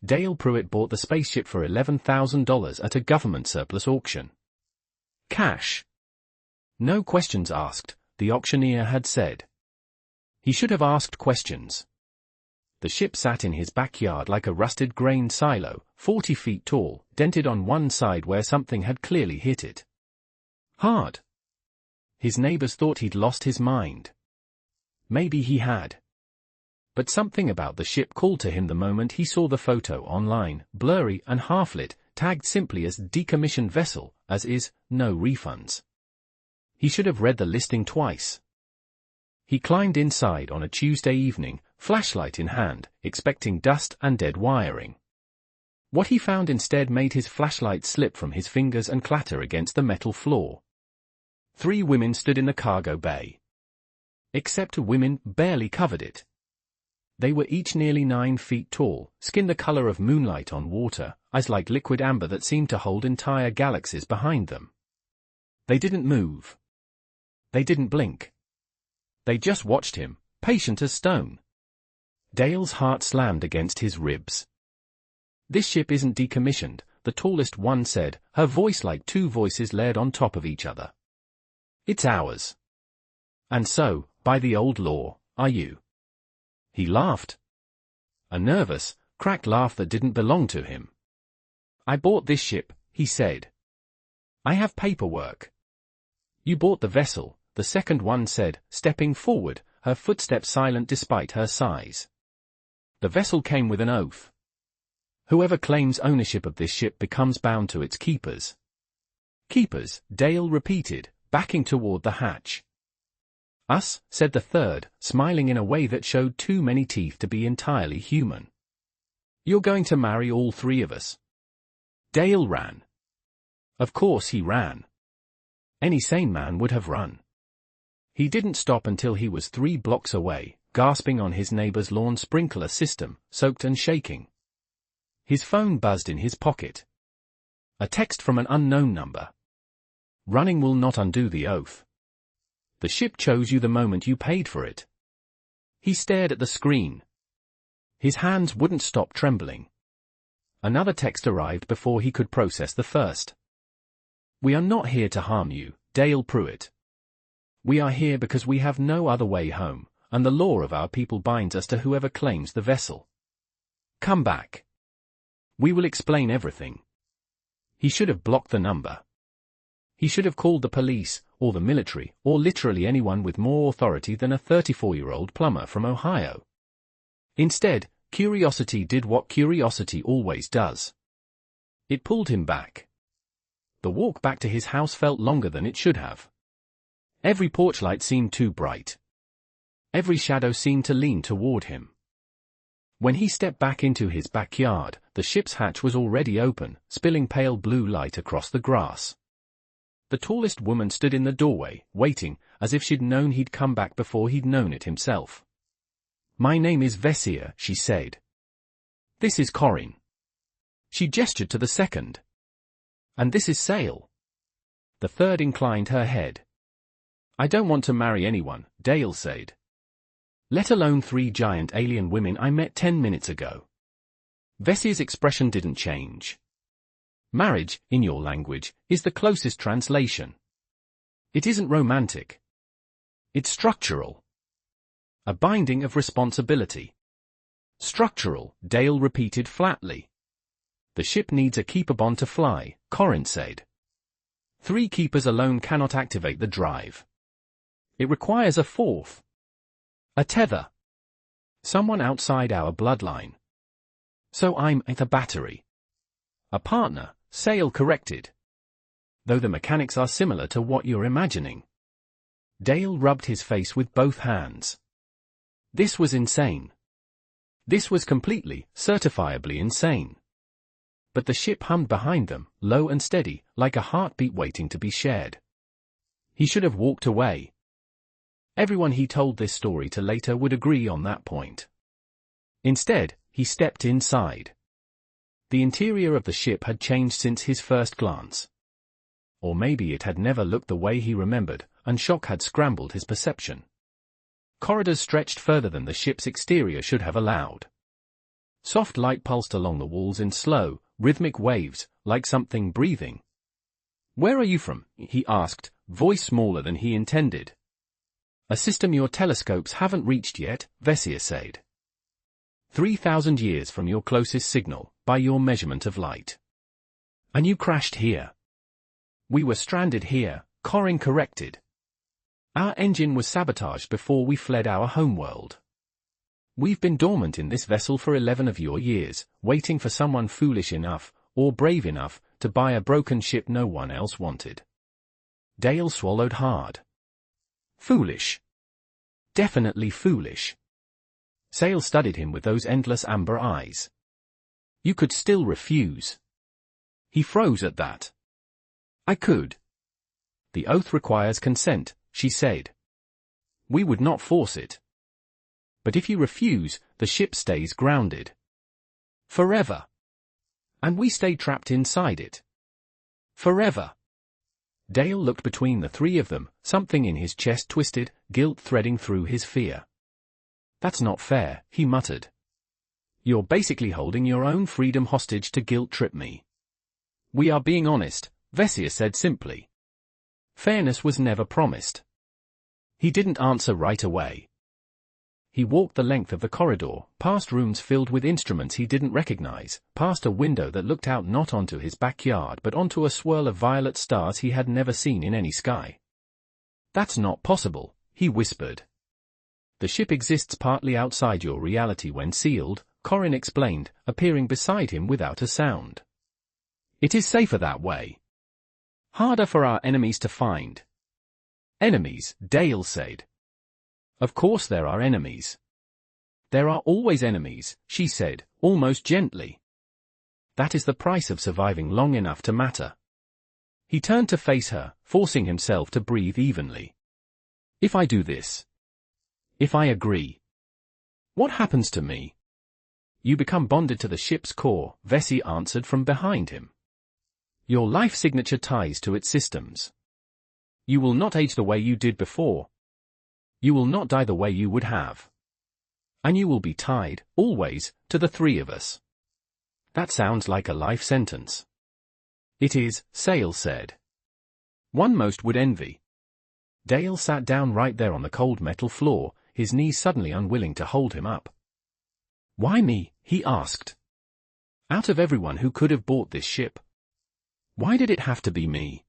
Dale Pruitt bought the spaceship for $11,000 at a government surplus auction. Cash. No questions asked, the auctioneer had said. He should have asked questions. The ship sat in his backyard like a rusted grain silo, 40 feet tall, dented on one side where something had clearly hit it hard. His neighbors thought he'd lost his mind. Maybe he had. But something about the ship called to him the moment he saw the photo online, blurry and half-lit, tagged simply as decommissioned vessel, as is, no refunds. He should have read the listing twice. He climbed inside on a Tuesday evening, flashlight in hand, expecting dust and dead wiring. What he found instead made his flashlight slip from his fingers and clatter against the metal floor. 3 women stood in the cargo bay. Except women barely covered it. They were each nearly 9 feet tall, skin the color of moonlight on water, eyes like liquid amber that seemed to hold entire galaxies behind them. They didn't move. They didn't blink. They just watched him, patient as stone. Dale's heart slammed against his ribs. "This ship isn't decommissioned," the tallest one said, her voice like 2 voices layered on top of each other. "It's ours. And so, by the old law, are you." He laughed. A nervous, cracked laugh that didn't belong to him. "I bought this ship," he said. "I have paperwork." "You bought the vessel," the second one said, stepping forward, her footsteps silent despite her size. "The vessel came with an oath. Whoever claims ownership of this ship becomes bound to its keepers." "Keepers," Dale repeated, backing toward the hatch. "Us," said the third, smiling in a way that showed too many teeth to be entirely human. "You're going to marry all 3 of us." Dale ran. Of course he ran. Any sane man would have run. He didn't stop until he was 3 blocks away, gasping on his neighbor's lawn sprinkler system, soaked and shaking. His phone buzzed in his pocket. A text from an unknown number. "Running will not undo the oath. The ship chose you the moment you paid for it." He stared at the screen. His hands wouldn't stop trembling. Another text arrived before he could process the first. "We are not here to harm you, Dale Pruitt. We are here because we have no other way home, and the law of our people binds us to whoever claims the vessel. Come back. We will explain everything." He should have blocked the number. He should have called the police, or the military, or literally anyone with more authority than a 34-year-old plumber from Ohio. Instead, curiosity did what curiosity always does. It pulled him back. The walk back to his house felt longer than it should have. Every porch light seemed too bright. Every shadow seemed to lean toward him. When he stepped back into his backyard, the ship's hatch was already open, spilling pale blue light across the grass. The tallest woman stood in the doorway, waiting, as if she'd known he'd come back before he'd known it himself. "My name is Vessia," she said. "This is Corinne." She gestured to the second. "And this is Sale." The third inclined her head. "I don't want to marry anyone," Dale said. "Let alone 3 giant alien women I met 10 minutes ago." Vessia's expression didn't change. "Marriage, in your language, is the closest translation. It isn't romantic. It's structural. A binding of responsibility." "Structural," Dale repeated flatly. "The ship needs a keeper bond to fly," Corinne said. 3 keepers alone cannot activate the drive. It requires a 4th. A tether. Someone outside our bloodline. So I'm at a battery. A partner, Sale corrected. Though the mechanics are similar to what you're imagining. Dale rubbed his face with both hands. This was insane. This was completely, certifiably insane. But the ship hummed behind them, low and steady, like a heartbeat waiting to be shared. He should have walked away. Everyone he told this story to later would agree on that point. Instead, he stepped inside. The interior of the ship had changed since his first glance. Or maybe it had never looked the way he remembered, and shock had scrambled his perception. Corridors stretched further than the ship's exterior should have allowed. Soft light pulsed along the walls in slow, rhythmic waves, like something breathing. "Where are you from?" he asked, voice smaller than he intended. "A system your telescopes haven't reached yet," Vessia said. 3,000 years from your closest signal, by your measurement of light. And you crashed here. We were stranded here, Corin corrected. Our engine was sabotaged before we fled our homeworld. We've been dormant in this vessel for 11 of your years, waiting for someone foolish enough, or brave enough, to buy a broken ship no one else wanted. Dale swallowed hard. Foolish. Definitely foolish. Sale studied him with those endless amber eyes. You could still refuse. He froze at that. I could. The oath requires consent, she said. We would not force it. But if you refuse, the ship stays grounded. Forever. And we stay trapped inside it. Forever. Dale looked between the three of them, something in his chest twisted, guilt threading through his fear. That's not fair, he muttered. You're basically holding your own freedom hostage to guilt-trip me. We are being honest, Vessia said simply. Fairness was never promised. He didn't answer right away. He walked the length of the corridor, past rooms filled with instruments he didn't recognize, past a window that looked out not onto his backyard but onto a swirl of violet stars he had never seen in any sky. That's not possible, he whispered. The ship exists partly outside your reality when sealed, Corin explained, appearing beside him without a sound. It is safer that way. Harder for our enemies to find. Enemies, Dale said. Of course there are enemies. There are always enemies, she said, almost gently. That is the price of surviving long enough to matter. He turned to face her, forcing himself to breathe evenly. If I do this? If I agree? What happens to me? You become bonded to the ship's core, Vessi answered from behind him. Your life signature ties to its systems. You will not age the way you did before. You will not die the way you would have. And you will be tied, always, to the three of us. That sounds like a life sentence. It is, Sale said. One most would envy. Dale sat down right there on the cold metal floor, his knees suddenly unwilling to hold him up. Why me? He asked. Out of everyone who could have bought this ship. Why did it have to be me?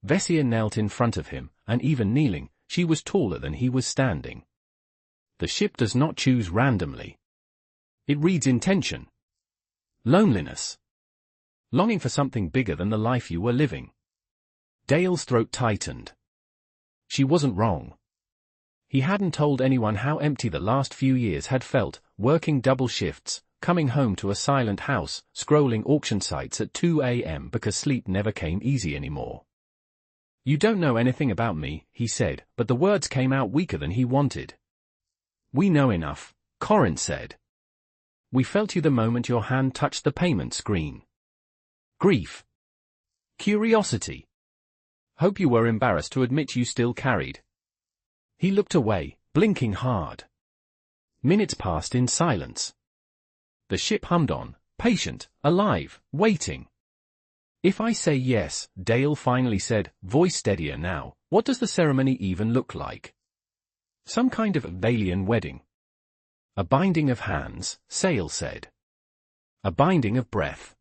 Vessia knelt in front of him, and even kneeling, she was taller than he was standing. The ship does not choose randomly. It reads intention. Loneliness. Longing for something bigger than the life you were living. Dale's throat tightened. She wasn't wrong. He hadn't told anyone how empty the last few years had felt, working double shifts, coming home to a silent house, scrolling auction sites at 2 a.m. because sleep never came easy anymore. You don't know anything about me, he said, but the words came out weaker than he wanted. We know enough, Corin said. We felt you the moment your hand touched the payment screen. Grief. Curiosity. Hope you were embarrassed to admit you still carried. He looked away, blinking hard. Minutes passed in silence. The ship hummed on, patient, alive, waiting. If I say yes, Dale finally said, voice steadier now, what does the ceremony even look like? Some kind of alien wedding. A binding of hands, Sale said. A binding of breath.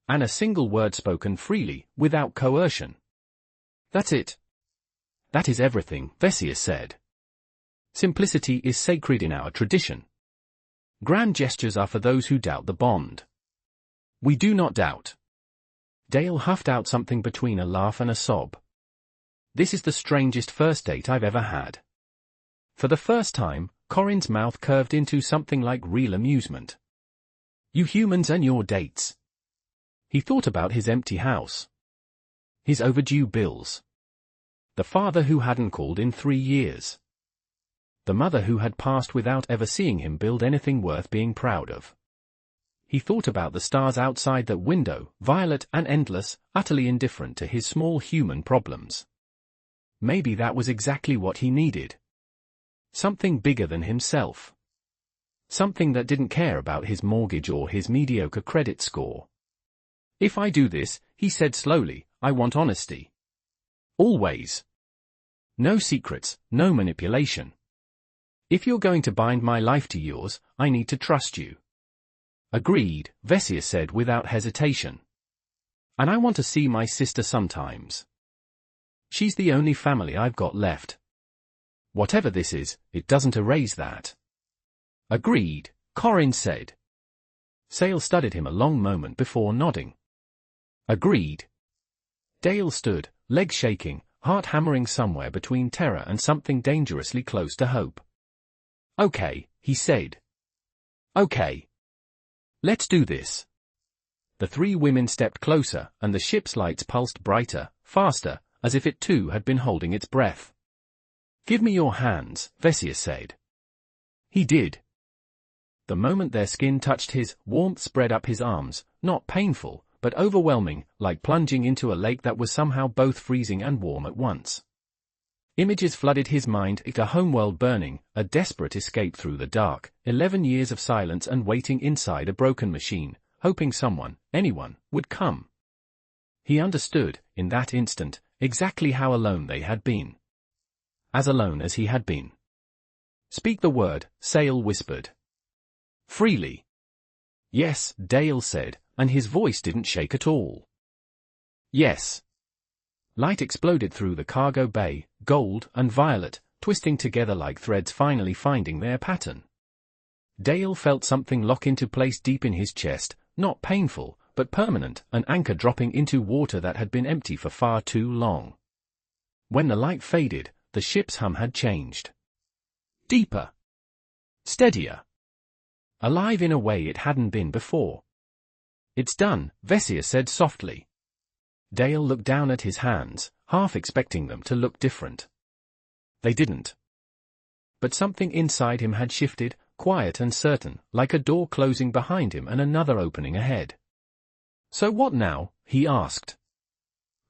And a single word spoken freely, without coercion. That's it. That is everything, Vessia said. Simplicity is sacred in our tradition. Grand gestures are for those who doubt the bond. We do not doubt. Dale huffed out something between a laugh and a sob. This is the strangest first date I've ever had. For the first time, Corin's mouth curved into something like real amusement. You humans and your dates. He thought about his empty house. His overdue bills. The father who hadn't called in 3 years. The mother who had passed without ever seeing him build anything worth being proud of. He thought about the stars outside that window, violet and endless, utterly indifferent to his small human problems. Maybe that was exactly what he needed. Something bigger than himself. Something that didn't care about his mortgage or his mediocre credit score. "If I do this," he said slowly, "I want honesty. Always. No secrets, no manipulation. If you're going to bind my life to yours, I need to trust you." "Agreed," Vesia said without hesitation. "And I want to see my sister sometimes. She's the only family I've got left. Whatever this is, it doesn't erase that." "Agreed," Corin said. Sale studied him a long moment before nodding. "Agreed." Dale stood, legs shaking, heart hammering somewhere between terror and something dangerously close to hope. "Okay," he said. "Okay. Let's do this." The three women stepped closer, and the ship's lights pulsed brighter, faster, as if it too had been holding its breath. "Give me your hands," Vesia said. He did. The moment their skin touched his, warmth spread up his arms, not painful, but overwhelming, like plunging into a lake that was somehow both freezing and warm at once. Images flooded his mind, a homeworld burning, a desperate escape through the dark, 11 years of silence and waiting inside a broken machine, hoping someone, anyone, would come. He understood, in that instant, exactly how alone they had been. As alone as he had been. "Speak the word," Sale whispered. "Freely." "Yes," Dale said, and his voice didn't shake at all. "Yes." Light exploded through the cargo bay, gold and violet, twisting together like threads finally finding their pattern. Dale felt something lock into place deep in his chest, not painful, but permanent, an anchor dropping into water that had been empty for far too long. When the light faded, the ship's hum had changed. Deeper. Steadier. Alive in a way it hadn't been before. "It's done," Vesia said softly. Dale looked down at his hands, half expecting them to look different. They didn't. But something inside him had shifted, quiet and certain, like a door closing behind him and another opening ahead. "So what now?" he asked.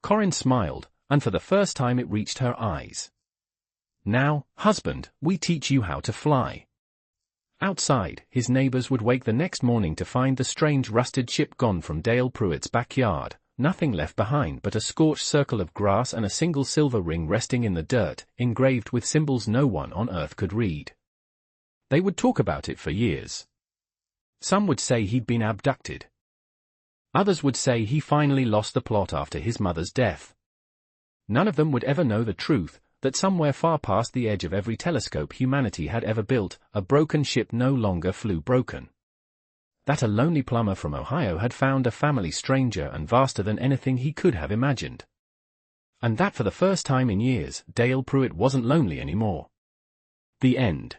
Corin smiled, and for the first time it reached her eyes. "Now, husband, we teach you how to fly." Outside, his neighbors would wake the next morning to find the strange rusted ship gone from Dale Pruitt's backyard, nothing left behind but a scorched circle of grass and a single silver ring resting in the dirt, engraved with symbols no one on Earth could read. They would talk about it for years. Some would say he'd been abducted. Others would say he finally lost the plot after his mother's death. None of them would ever know the truth, that somewhere far past the edge of every telescope humanity had ever built, a broken ship no longer flew broken. That a lonely plumber from Ohio had found a family stranger and vaster than anything he could have imagined. And that for the first time in years, Dale Pruitt wasn't lonely anymore. The end.